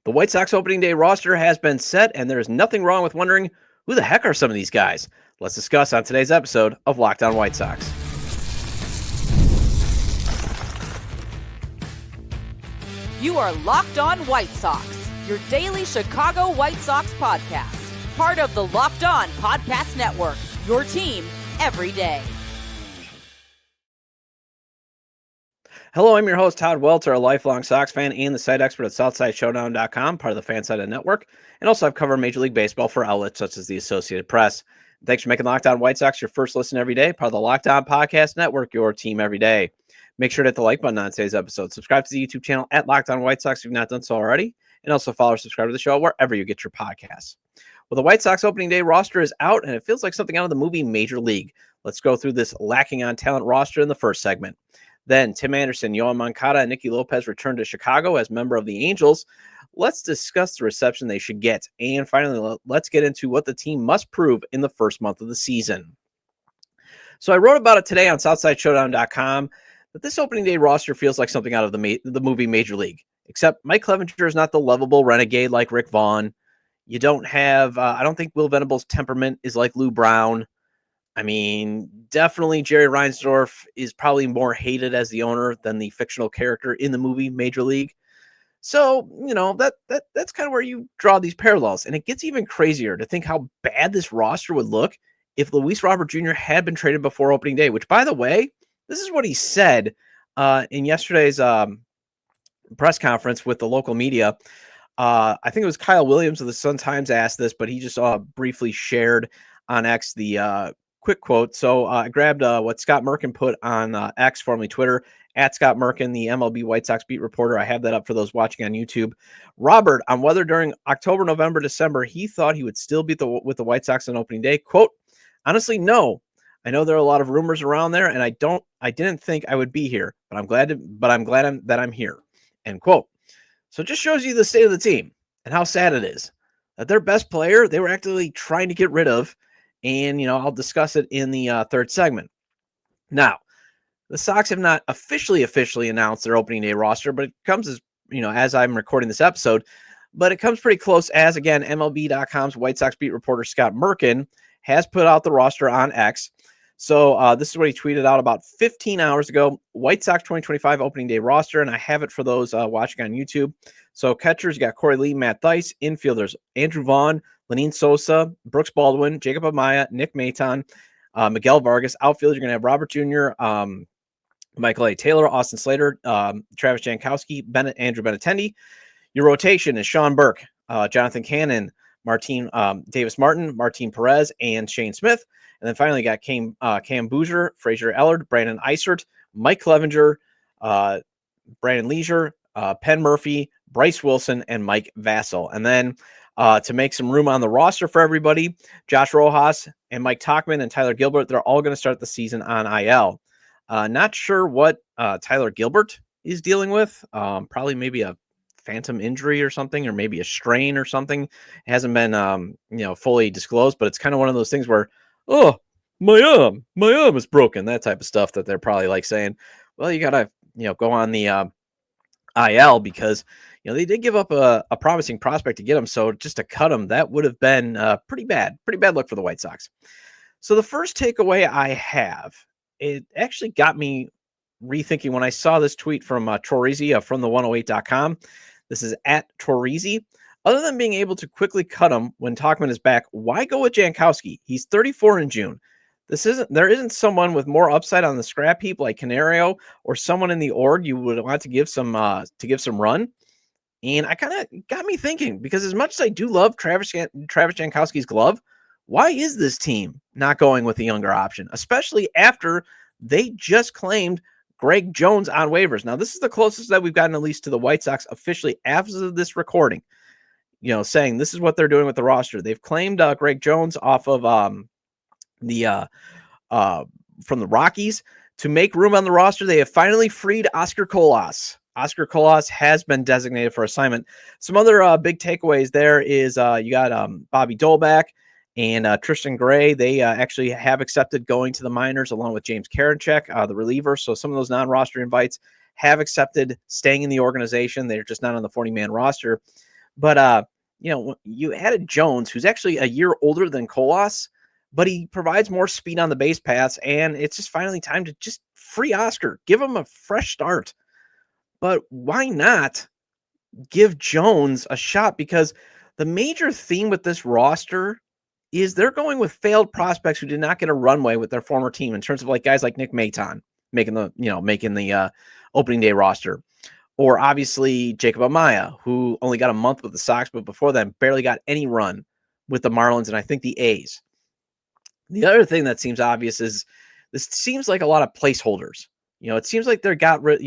The White Sox opening day roster has been set, and there is nothing wrong with wondering who the heck are some of these guys. Let's discuss on today's episode of Locked On White Sox. You are Locked On White Sox, your daily Chicago White Sox podcast. Part of the Locked On Podcast Network, your team every day. Hello, I'm your host, Todd Welter, a lifelong Sox fan and the site expert at SouthsideShowdown.com, part of the FanSided Network, and also I've covered Major League Baseball for outlets such as the Associated Press. Thanks for making Locked On White Sox your first listen every day, part of the Locked On Podcast Network, your team every day. Make sure to hit the like button on today's episode. Subscribe to the YouTube channel at Locked On White Sox if you've not done so already, and also follow or subscribe to the show wherever you get your podcasts. Well, the White Sox opening day roster is out, and it feels like something out of the movie Major League. Let's go through this lacking on talent roster in the first segment. Then Tim Anderson, Yoan Moncada, and Nicky Lopez return to Chicago as member of the Angels. Let's discuss the reception they should get. And finally, let's get into what the team must prove in the first month of the season. So I wrote about it today on SouthsideShowdown.com that this opening day roster feels like something out of the movie Major League, except Mike Clevenger is not the lovable renegade like Rick Vaughn. You don't have, I don't think Will Venable's temperament is like Lou Brown. I mean, definitely Jerry Reinsdorf is probably more hated as the owner than the fictional character in the movie Major League. So, you know, that's kind of where you draw these parallels. And it gets even crazier to think how bad this roster would look if Luis Robert Jr. had been traded before opening day, which, by the way, this is what he said in yesterday's press conference with the local media. I think it was Kyle Williams of the Sun-Times asked this, but he just briefly shared on X the quick quote. So I grabbed what Scott Merkin put on X, formerly Twitter, at Scott Merkin, the MLB White Sox beat reporter. I have that up for those watching on YouTube. Robert, on whether during October, November, December, he thought he would still be with the White Sox on opening day. Quote, honestly, no. I know there are a lot of rumors around there, and I didn't think I would be here, but I'm glad that I'm here. End quote. So it just shows you the state of the team and how sad it is that their best player, they were actively trying to get rid of. And, you know, I'll discuss it in the third segment. Now, the Sox have not officially announced their opening day roster, but it comes as, you know, as I'm recording this episode, but it comes pretty close as, again, MLB.com's White Sox beat reporter Scott Merkin has put out the roster on X. So this is what he tweeted out about 15 hours ago, White Sox 2025 opening day roster, and I have it for those watching on YouTube. So catchers, you got Corey Lee, Matt Thaiss. Infielders, Andrew Vaughn, Lenine Sosa, Brooks Baldwin, Jacob Amaya, Nick Maton, Miguel Vargas. Outfield, you're going to have Robert Jr., Michael A. Taylor, Austin Slater, Travis Jankowski, Andrew Benintendi. Your rotation is Sean Burke, Jonathan Cannon, Davis Martin, Martin Perez, and Shane Smith. And then finally got Cam Boozer, Frazier Ellard, Brandon Eisert, Mike Clevenger, Brandon Leisure, Penn Murphy, Bryce Wilson, and Mike Vassell. And then to make some room on the roster for everybody, Josh Rojas and Mike Tauchman and Tyler Gilbert, they're all going to start the season on IL. Not sure what Tyler Gilbert is dealing with. Probably maybe a phantom injury or something, or maybe a strain or something. It hasn't been fully disclosed, but it's kind of one of those things where, oh, my arm is broken, that type of stuff that they're probably like saying, well, you got to, go on the IL because, they did give up a promising prospect to get him. So just to cut him, that would have been pretty bad look for the White Sox. So the first takeaway I have, it actually got me rethinking when I saw this tweet from Torrezi from the 108.com. This is at Torrezi. Other than being able to quickly cut him when Tauchman is back, why go with Jankowski? He's 34 in June. There isn't someone with more upside on the scrap heap like Canario or someone in the org you would want to give some run. And I kind of got me thinking, because as much as I do love Travis Jankowski's glove, why is this team not going with the younger option, especially after they just claimed Greg Jones on waivers? Now, this is the closest that we've gotten, at least to the White Sox officially after this recording, saying this is what they're doing with the roster. They've claimed Greg Jones off of from the Rockies to make room on the roster. They have finally freed Oscar Colas. Oscar Colas has been designated for assignment. Some other big takeaways there is you got Bobby Dolbeck and Tristan Gray. They actually have accepted going to the minors along with James Karinchak, the reliever. So some of those non-roster invites have accepted staying in the organization. They're just not on the 40-man roster. But you added Jones, who's actually a year older than Colas, but he provides more speed on the base paths, and it's just finally time to just free Oscar, give him a fresh start. But why not give Jones a shot? Because the major theme with this roster is they're going with failed prospects who did not get a runway with their former team, in terms of like guys like Nick Maton making the opening day roster, or obviously Jacob Amaya, who only got a month with the Sox, but before then barely got any run with the Marlins and I think the A's. The other thing that seems obvious is this seems like a lot of placeholders. It seems like they're got rid.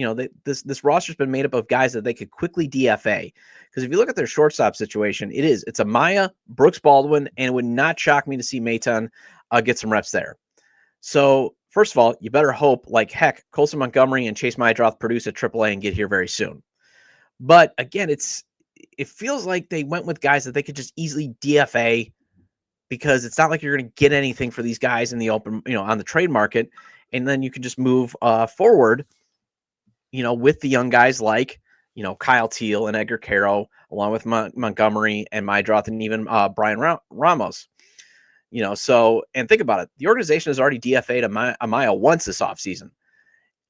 This roster's been made up of guys that they could quickly DFA. Because if you look at their shortstop situation, it's Amaya, Brooks Baldwin, and it would not shock me to see Maton get some reps there. So first of all, you better hope like heck Colson Montgomery and Chase Maedroth produce at AAA and get here very soon. But again, it feels like they went with guys that they could just easily DFA, because it's not like you're going to get anything for these guys in the open, on the trade market. And then you can just move forward, with the young guys like, Kyle Teal and Edgar Caro, along with Montgomery and Maedroth and even Brian Ramos. So, and think about it. The organization has already DFA'd Amaya once this offseason.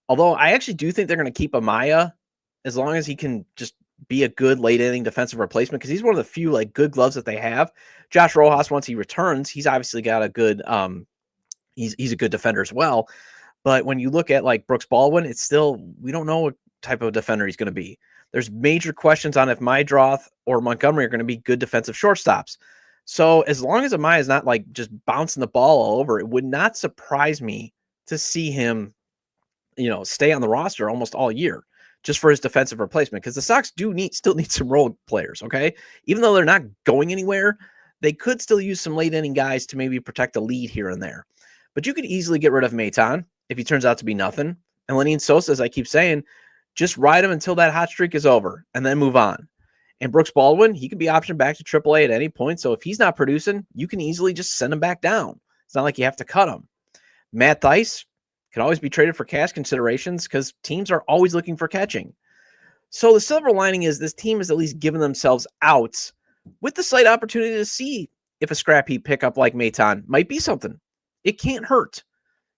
Although I actually do think they're going to keep Amaya as long as he can just be a good late inning defensive replacement, because he's one of the few like good gloves that they have. Josh Rojas, once he returns, he's obviously got a good he's a good defender as well. But when you look at like Brooks Baldwin, it's still, we don't know what type of defender he's going to be. There's major questions on if Maedroth or Montgomery are going to be good defensive shortstops. So as long as Amaya is not like just bouncing the ball all over, it would not surprise me to see him, stay on the roster almost all year just for his defensive replacement, because the Sox still need some role players, okay? Even though they're not going anywhere, they could still use some late inning guys to maybe protect a lead here and there. But you could easily get rid of Maton if he turns out to be nothing. And Lenyn Sosa, as I keep saying, just ride him until that hot streak is over and then move on. And Brooks Baldwin, he can be optioned back to AAA at any point. So if he's not producing, you can easily just send him back down. It's not like you have to cut him. Matt Thaiss can always be traded for cash considerations because teams are always looking for catching. So the silver lining is this team has at least given themselves outs with the slight opportunity to see if a scrap heap pickup like Maton might be something. It can't hurt,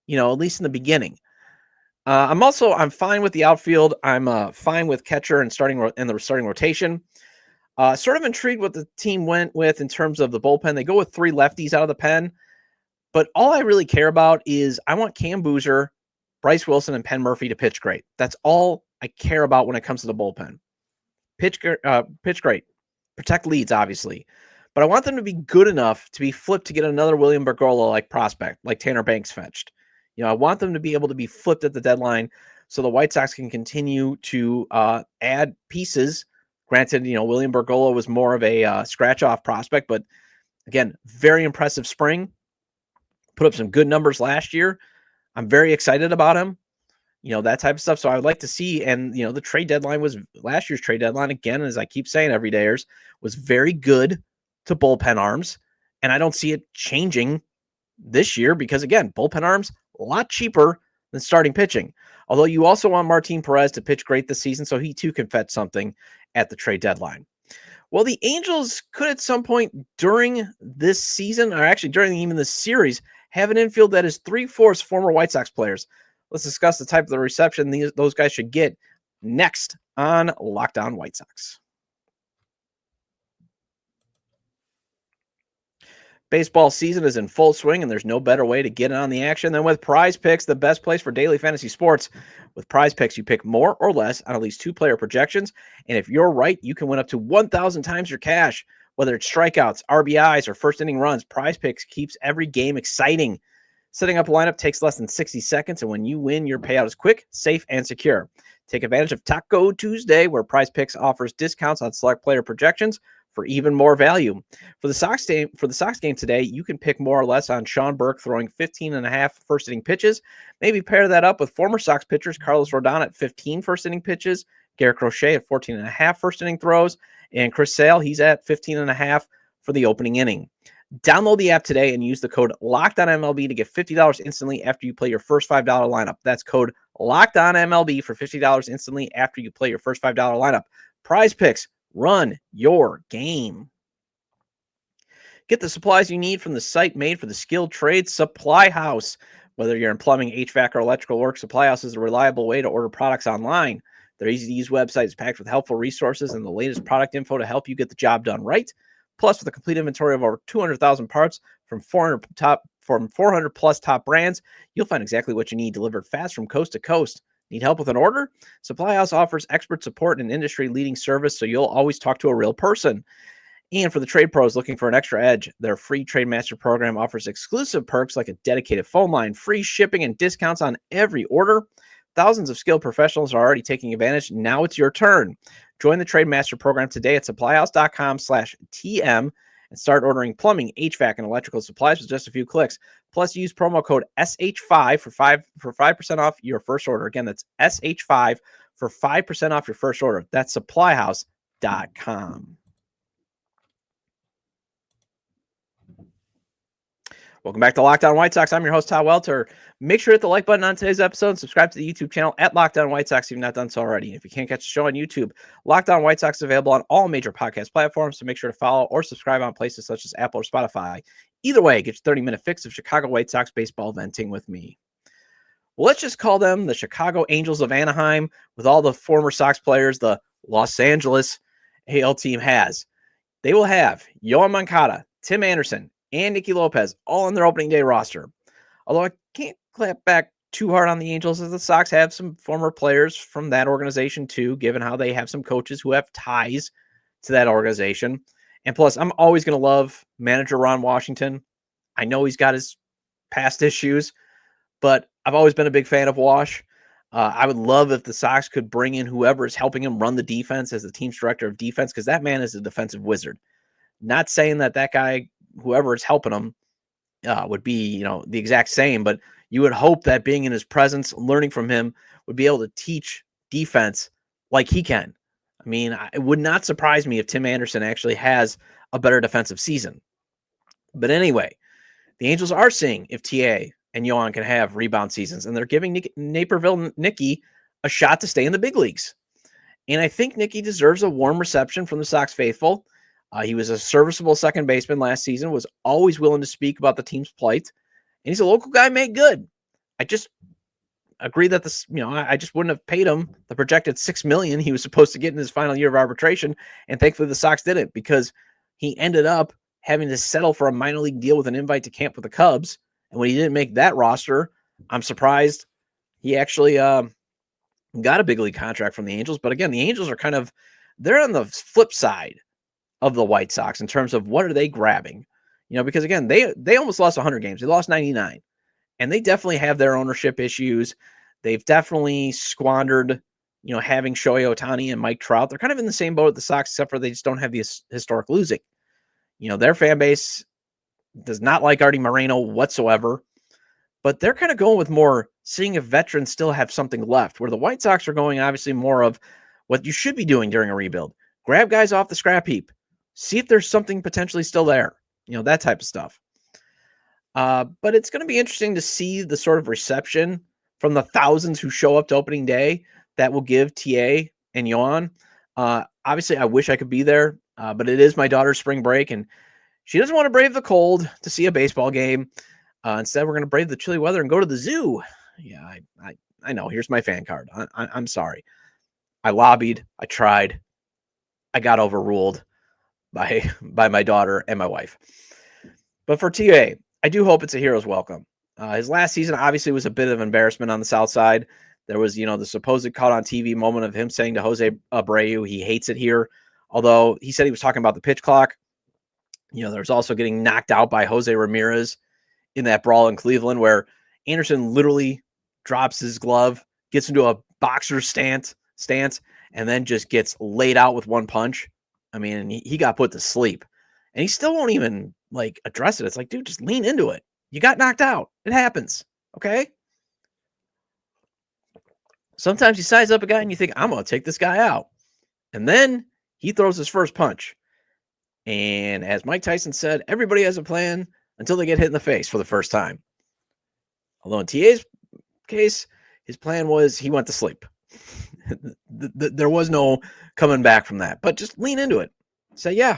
at least in the beginning. I'm fine with the outfield. I'm fine with catcher and the starting rotation. Sort of intrigued what the team went with in terms of the bullpen. They go with 3 lefties out of the pen, but all I really care about is I want Cam Boozer, Bryce Wilson, and Penn Murphy to pitch great. That's all I care about when it comes to the bullpen. Pitch great, protect leads, obviously. But I want them to be good enough to be flipped to get another William Bergolla-like prospect, like Tanner Banks fetched. I want them to be able to be flipped at the deadline so the White Sox can continue to add pieces. Granted, William Bergolla was more of a scratch-off prospect, but again, very impressive spring. Put up some good numbers last year. I'm very excited about him. That type of stuff. So I would like to see, and the trade deadline was last year's trade deadline. Again, as I keep saying every day, was very good to bullpen arms. And I don't see it changing this year because, again, bullpen arms, a lot cheaper than starting pitching. Although you also want Martin Perez to pitch great this season, so he too can fetch something at the trade deadline. Well, the Angels could at some point during this season, or actually during even this series, have an infield that is 3/4 former White Sox players. Let's discuss the type of the reception those guys should get next on Locked On White Sox. Baseball season is in full swing, and there's no better way to get in on the action than with PrizePicks, the best place for daily fantasy sports. With PrizePicks, you pick more or less on at least 2 player projections, and if you're right, you can win up to 1,000 times your cash. Whether it's strikeouts, RBIs, or first inning runs, PrizePicks keeps every game exciting. Setting up a lineup takes less than 60 seconds, and when you win, your payout is quick, safe, and secure. Take advantage of Taco Tuesday, where PrizePicks offers discounts on select player projections for even more value. For the Sox game today, you can pick more or less on Sean Burke throwing 15.5 first inning pitches. Maybe pair that up with former Sox pitchers Carlos Rodon at 15 first inning pitches, Garrett Crochet at 14.5 first inning throws, and Chris Sale, he's at 15.5 for the opening inning. Download the app today and use the code LOCKEDONMLB to get $50 instantly after you play your first $5 lineup. That's code LOCKEDONMLB for $50 instantly after you play your first $5 lineup. PrizePicks, Run your game. Get the supplies you need from the site made for the skilled trades, Supply House. Whether you're in plumbing, HVAC, or electrical work, Supply House is a reliable way to order products online. Their easy-to-use website is packed with helpful resources and the latest product info to help you get the job done right. Plus, with a complete inventory of over 200,000 parts from 400 plus top brands, you'll find exactly what you need delivered fast from coast to coast. Need help with an order? Supply House offers expert support and industry-leading service, so you'll always talk to a real person. And for the trade pros looking for an extra edge, their free Trade Master program offers exclusive perks like a dedicated phone line, free shipping, and discounts on every order. Thousands of skilled professionals are already taking advantage. Now it's your turn. Join the Trade Master program today at supplyhouse.com/TM and start ordering plumbing, HVAC, and electrical supplies with just a few clicks. Plus, use promo code SH5 for 5% off your first order. Again, that's SH5 for 5% off your first order. That's supplyhouse.com. Welcome back to Locked On White Sox. I'm your host, Todd Welter. Make sure to hit the like button on today's episode and subscribe to the YouTube channel at Locked On White Sox if you've not done so already. If you can't catch the show on YouTube, Locked On White Sox is available on all major podcast platforms, so make sure to follow or subscribe on places such as Apple or Spotify. Either way, get your 30-minute fix of Chicago White Sox baseball venting with me. Well, let's just call them the Chicago Angels of Anaheim with all the former Sox players the Los Angeles AL team has. They will have Yoan Moncada, Tim Anderson, and Nicky Lopez all on their opening day roster. Although I can't clap back too hard on the Angels, as the Sox have some former players from that organization too, given how they have some coaches who have ties to that organization. And plus, I'm always going to love manager Ron Washington. I know he's got his past issues, but I've always been a big fan of Wash. I would love if the Sox could bring in whoever is helping him run the defense as the team's director of defense, because that man is a defensive wizard. Not saying that guy, whoever is helping him, would be, the exact same, but you would hope that being in his presence, learning from him, would be able to teach defense like he can. I mean, it would not surprise me if Tim Anderson actually has a better defensive season. But anyway, the Angels are seeing if TA and Yoan can have rebound seasons, and they're giving Naperville Nicky a shot to stay in the big leagues. And I think Nicky deserves a warm reception from the Sox faithful. He was a serviceable second baseman last season, was always willing to speak about the team's plight, and he's a local guy made good. I just agree that I just wouldn't have paid him the projected $6 million he was supposed to get in his final year of arbitration, and thankfully the Sox didn't, because he ended up having to settle for a minor league deal with an invite to camp with the Cubs, and when he didn't make that roster, I'm surprised he actually got a big league contract from the Angels. But again, the Angels are they're on the flip side of the White Sox in terms of what are they grabbing, because again, they almost lost 100 games. They lost 99, and they definitely have their ownership issues. They've definitely squandered, having Shohei Ohtani and Mike Trout. They're kind of in the same boat with the Sox, except for they just don't have the historic losing. Their fan base does not like Artie Moreno whatsoever, but they're kind of going with more seeing if veterans still have something left, where the White Sox are going obviously more of what you should be doing during a rebuild. Grab guys off the scrap heap. See if there's something potentially still there, that type of stuff. But it's going to be interesting to see the sort of reception from the thousands who show up to opening day that will give TA and Yoan. Obviously, I wish I could be there, but it is my daughter's spring break, and she doesn't want to brave the cold to see a baseball game. Instead, we're going to brave the chilly weather and go to the zoo. Yeah, I know. Here's my fan card. I'm sorry. I lobbied. I tried. I got overruled by my daughter and my wife. But for TA, I do hope it's a hero's welcome. His last season obviously was a bit of embarrassment on the South Side. There was, the supposed caught on TV moment of him saying to Jose Abreu he hates it here. Although he said he was talking about the pitch clock. There's also getting knocked out by Jose Ramirez in that brawl in Cleveland, where Anderson literally drops his glove, gets into a boxer stance, and then just gets laid out with one punch. I mean, he got put to sleep, and he still won't even address it. It's like, dude, just lean into it. You got knocked out. It happens. Okay. Sometimes you size up a guy and you think, I'm going to take this guy out. And then he throws his first punch. And as Mike Tyson said, everybody has a plan until they get hit in the face for the first time. Although in TA's case, his plan was he went to sleep. There was no coming back from that. But just lean into it. Say, yeah,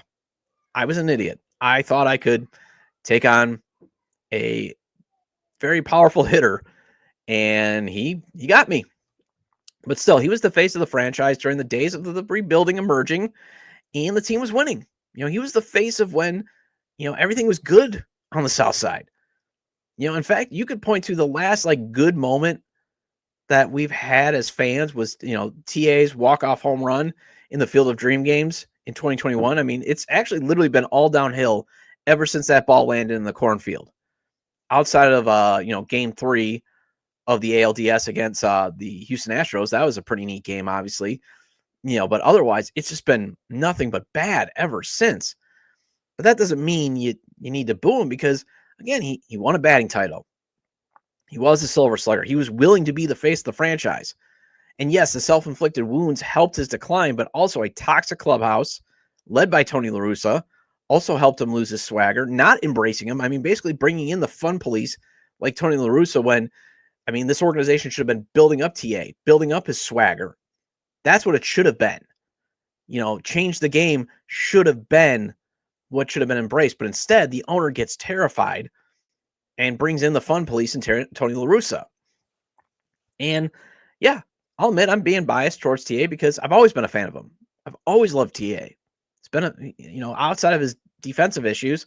I was an idiot. I thought I could take on a very powerful hitter, and he got me. But still, he was the face of the franchise during the days of the rebuilding emerging, and the team was winning. He was the face of when, everything was good on the South Side. In fact, you could point to the last good moment that we've had as fans was, TA's walk-off home run in the Field of Dream games in 2021. I mean, it's actually literally been all downhill ever since that ball landed in the cornfield. Outside of, game 3 of the ALDS against the Houston Astros, that was a pretty neat game, obviously. But otherwise, it's just been nothing but bad ever since. But that doesn't mean you need to boo him because, again, he won a batting title. He was a Silver Slugger. He was willing to be the face of the franchise. And yes, the self-inflicted wounds helped his decline, but also a toxic clubhouse led by Tony La Russa also helped him lose his swagger, not embracing him. I mean, basically bringing in the fun police like Tony La Russa when, this organization should have been building up TA, building up his swagger. That's what it should have been. Change the game should have been what should have been embraced. But instead, the owner gets terrified and brings in the fun police and Tony La Russa. And yeah, I'll admit I'm being biased towards TA because I've always been a fan of him. I've always loved TA. It's been outside of his defensive issues,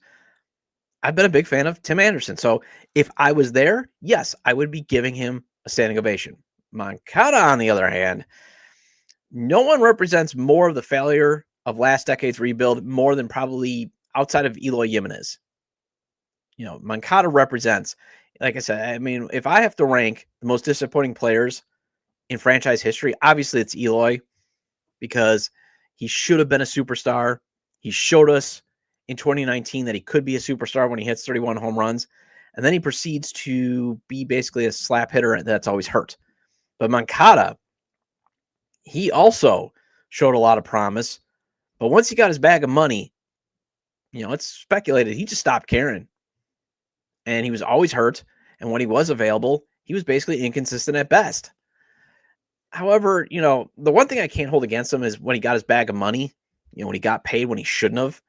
I've been a big fan of Tim Anderson. So if I was there, yes, I would be giving him a standing ovation. Moncada, on the other hand, no one represents more of the failure of last decade's rebuild more than probably outside of Eloy Jimenez. Moncada represents, like I said, if I have to rank the most disappointing players in franchise history, obviously it's Eloy because he should have been a superstar. He showed us in 2019 that he could be a superstar when he hits 31 home runs. And then he proceeds to be basically a slap hitter that's always hurt. But Moncada, he also showed a lot of promise. But once he got his bag of money, it's speculated he just stopped caring. And he was always hurt. And when he was available, he was basically inconsistent at best. However, the one thing I can't hold against him is when he got his bag of money, when he got paid when he shouldn't have.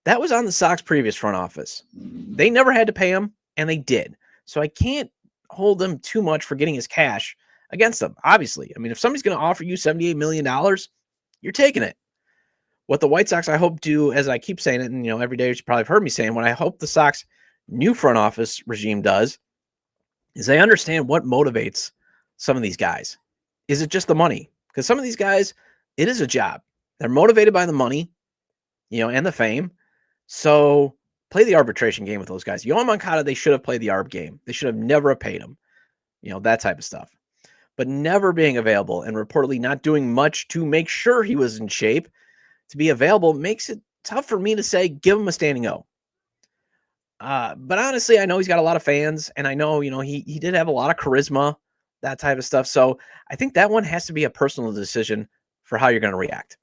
That was on the Sox previous front office. They never had to pay him, and they did. So I can't hold them too much for getting his cash against them, obviously. If somebody's going to offer you $78 million, you're taking it. What the White Sox, I hope, do, as I keep saying it, and every day you probably have heard me saying, what I hope the Sox new front office regime does is they understand what motivates some of these guys. Is it just the money? Because some of these guys, it is a job. They're motivated by the money, and the fame. So play the arbitration game with those guys. Yoan Moncada, they should have played the arb game. They should have never paid him, that type of stuff. But never being available and reportedly not doing much to make sure he was in shape to be available makes it tough for me to say, give him a standing O. But honestly, I know he's got a lot of fans, and I know, he did have a lot of charisma, that type of stuff. So I think that one has to be a personal decision for how you're going to react.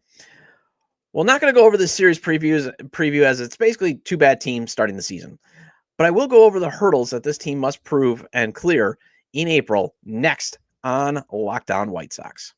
Well, not going to go over this series preview as it's basically two bad teams starting the season. But I will go over the hurdles that this team must prove and clear in April next on Locked On White Sox.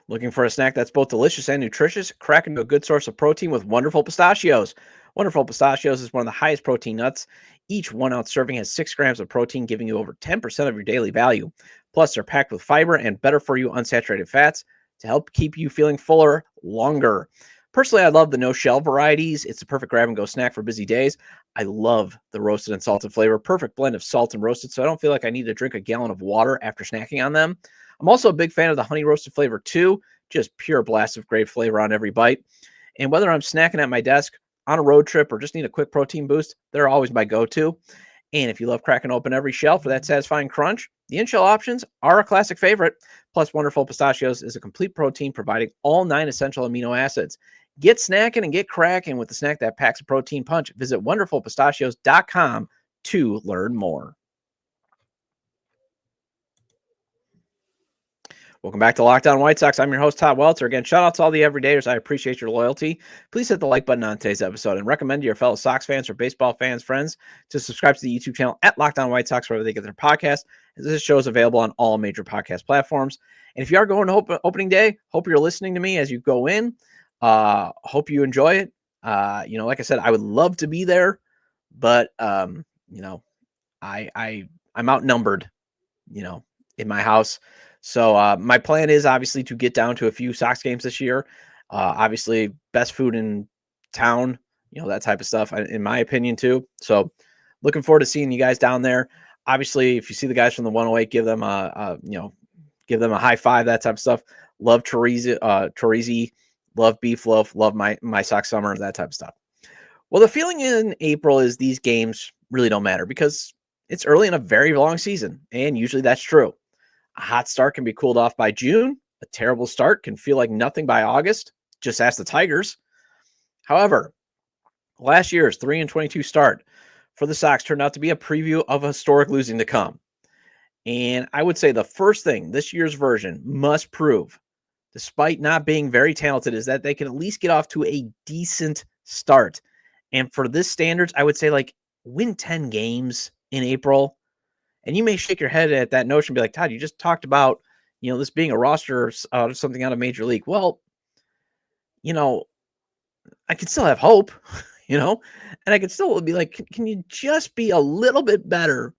Looking for a snack that's both delicious and nutritious? Crack into a good source of protein with Wonderful Pistachios. Wonderful Pistachios is one of the highest protein nuts. Each 1 ounce serving has 6 grams of protein, giving you over 10% of your daily value. Plus, they're packed with fiber and better for you unsaturated fats to help keep you feeling fuller longer. Personally, I love the no-shell varieties. It's the perfect grab-and-go snack for busy days. I love the roasted and salted flavor. Perfect blend of salt and roasted, so I don't feel like I need to drink a gallon of water after snacking on them. I'm also a big fan of the honey roasted flavor too. Just pure blast of great flavor on every bite. And whether I'm snacking at my desk, on a road trip, or just need a quick protein boost, they're always my go-to. And if you love cracking open every shell for that satisfying crunch, the in-shell options are a classic favorite. Plus, Wonderful Pistachios is a complete protein providing all 9 essential amino acids. Get snacking and get cracking with the snack that packs a protein punch. Visit wonderfulpistachios.com to learn more. Welcome back to Locked On White Sox. I'm your host, Todd Welter. Again, shout out to all the everydayers. I appreciate your loyalty. Please hit the like button on today's episode and recommend to your fellow Sox fans or baseball fans, friends, to subscribe to the YouTube channel at Locked On White Sox, wherever they get their podcast. This show is available on all major podcast platforms. And if you are going to opening day, hope you're listening to me as you go in. Hope you enjoy it. Like I said, I would love to be there, but I'm outnumbered, in my house. So my plan is obviously to get down to a few Sox games this year. Obviously, best food in town, that type of stuff, in my opinion, too. So looking forward to seeing you guys down there. Obviously, if you see the guys from the 108, give them a high five, that type of stuff. Love Teresi, love Beef Loaf, love my Sox Summer, that type of stuff. Well, the feeling in April is these games really don't matter because it's early in a very long season, and usually that's true. A hot start can be cooled off by June. A terrible start can feel like nothing by August. Just ask the Tigers. However, last year's 3-22 start for the Sox turned out to be a preview of historic losing to come. And I would say the first thing this year's version must prove, despite not being very talented, is that they can at least get off to a decent start. And for this standards, I would say win 10 games in April. And you may shake your head at that notion and be like, Todd, you just talked about, this being a roster out of something out of Major League. Well, I could still have hope, and I could still be like, can you just be a little bit better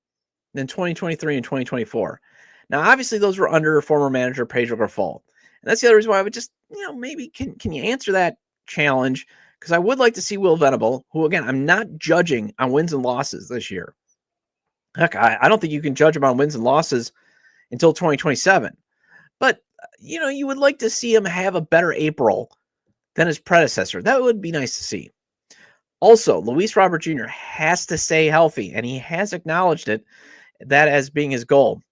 than 2023 and 2024? Now, obviously, those were under former manager Pedro Grifol. And that's the other reason why I would just, maybe can you answer that challenge? Because I would like to see Will Venable, who, again, I'm not judging on wins and losses this year. Heck, I don't think you can judge him on wins and losses until 2027. But, you would like to see him have a better April than his predecessor. That would be nice to see. Also, Luis Robert Jr. has to stay healthy, and he has acknowledged that as being his goal.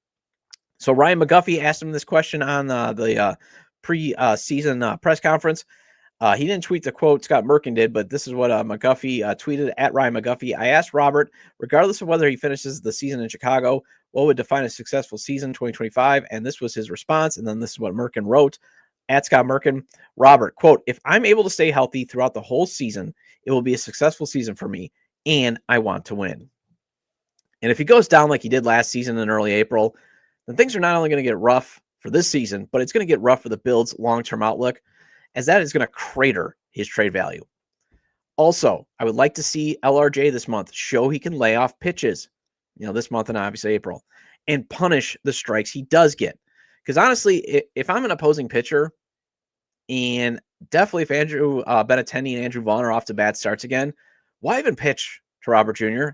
So Ryan McGuffey asked him this question on the pre-season press conference. He didn't tweet the quote Scott Merkin did, but this is what McGuffey tweeted at Ryan McGuffey. I asked Robert, regardless of whether he finishes the season in Chicago, what would define a successful season 2025? And this was his response. And then this is what Merkin wrote at Scott Merkin. Robert, quote, if I'm able to stay healthy throughout the whole season, it will be a successful season for me, and I want to win. And if he goes down like he did last season in early April, then things are not only going to get rough for this season, but it's going to get rough for the Bills' long-term outlook, as that is going to crater his trade value. Also, I would like to see LRJ this month show he can lay off pitches, this month and obviously April, and punish the strikes he does get. Because honestly, if I'm an opposing pitcher, and definitely if Andrew Benintendi and Andrew Vaughn are off to bad starts again, why even pitch to Robert Jr.?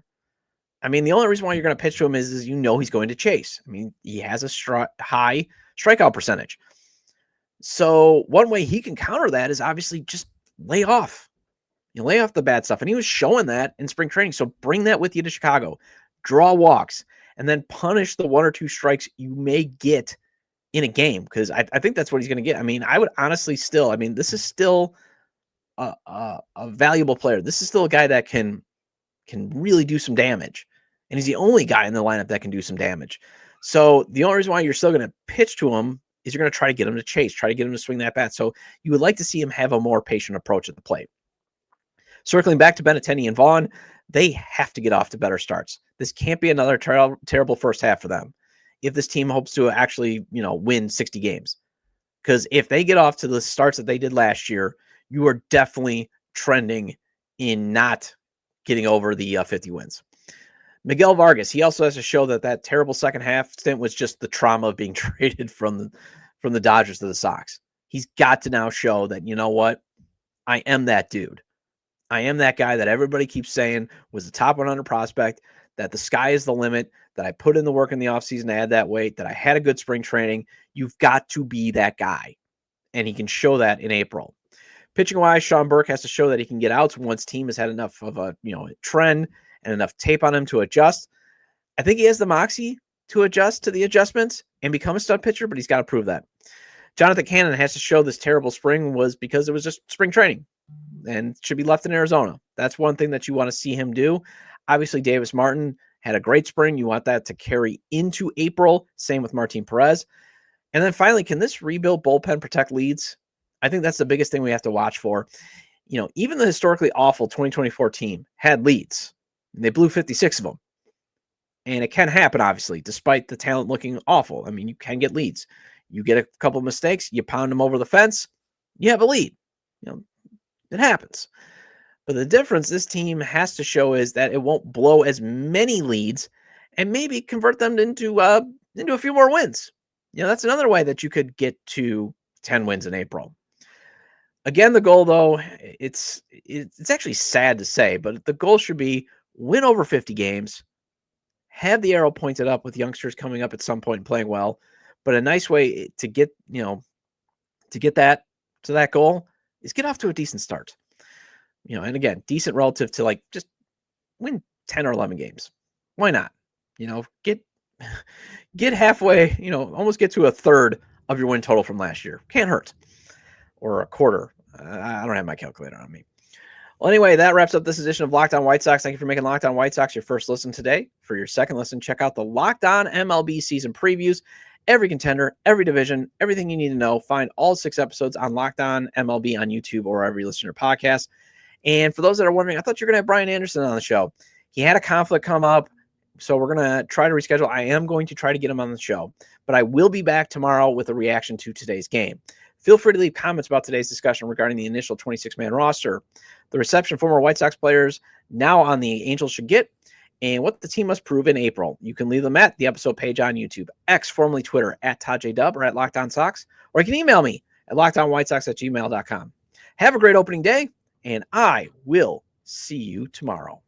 I mean, the only reason why you're going to pitch to him is he's going to chase. I mean, he has a high strikeout percentage. So one way he can counter that is obviously just lay off. Lay off the bad stuff. And he was showing that in spring training. So bring that with you to Chicago. Draw walks. And then punish the one or two strikes you may get in a game. Because I think that's what he's going to get. I mean, I would honestly still, this is still a valuable player. This is still a guy that can really do some damage. And he's the only guy in the lineup that can do some damage. So the only reason why you're still going to pitch to him is you're going to try to get him to chase, try to get him to swing that bat. So you would like to see him have a more patient approach at the plate. Circling back to Benintendi and Vaughn, they have to get off to better starts. This can't be another terrible first half for them if this team hopes to actually, win 60 games. Because if they get off to the starts that they did last year, you are definitely trending in not getting over the 50 wins. Miguel Vargas, he also has to show that terrible second half stint was just the trauma of being traded from the Dodgers to the Sox. He's got to now show that, I am that dude. I am that guy that everybody keeps saying was the top 100 prospect, that the sky is the limit, that I put in the work in the offseason to add that weight, that I had a good spring training. You've got to be that guy. And he can show that in April. Pitching-wise, Sean Burke has to show that he can get outs once team has had enough of a trend and enough tape on him to adjust. I think he has the moxie to adjust to the adjustments and become a stud pitcher, but he's got to prove that. Jonathan Cannon has to show this terrible spring was because it was just spring training and should be left in Arizona. That's one thing that you want to see him do. Obviously, Davis Martin had a great spring. You want that to carry into April. Same with Martin Perez. And then finally, can this rebuild bullpen protect leads? I think that's the biggest thing we have to watch for. Even the historically awful 2024 team had leads, and they blew 56 of them. And it can happen, obviously, despite the talent looking awful. I mean, you can get leads. You get a couple of mistakes, you pound them over the fence, you have a lead. It happens. But the difference this team has to show is that it won't blow as many leads and maybe convert them into a few more wins. That's another way that you could get to 10 wins in April. Again, the goal, though, it's actually sad to say, but the goal should be win over 50 games, have the arrow pointed up with youngsters coming up at some point and playing well. But a nice way to get that to that goal is get off to a decent start. And again, decent relative to like just win 10 or 11 games. Why not? Get halfway, almost get to a third of your win total from last year. Can't hurt. Or a quarter. I don't have my calculator on me. Well, anyway, that wraps up this edition of Locked On White Sox. Thank you for making Locked On White Sox your first listen today. For your second listen, check out the Locked On MLB season previews. Every contender, every division, everything you need to know. Find all 6 episodes on Locked On MLB on YouTube or wherever you listen to your podcast. And for those that are wondering, I thought you were going to have Brian Anderson on the show. He had a conflict come up, so we're going to try to reschedule. I am going to try to get him on the show, but I will be back tomorrow with a reaction to today's game. Feel free to leave comments about today's discussion regarding the initial 26-man roster, the reception former White Sox players now on the Angels should get, and what the team must prove in April. You can leave them at the episode page on YouTube, X, formerly Twitter, at ToddJDub or at Locked On Sox, or you can email me at lockedonwhitesox@gmail.com. Have a great opening day, and I will see you tomorrow.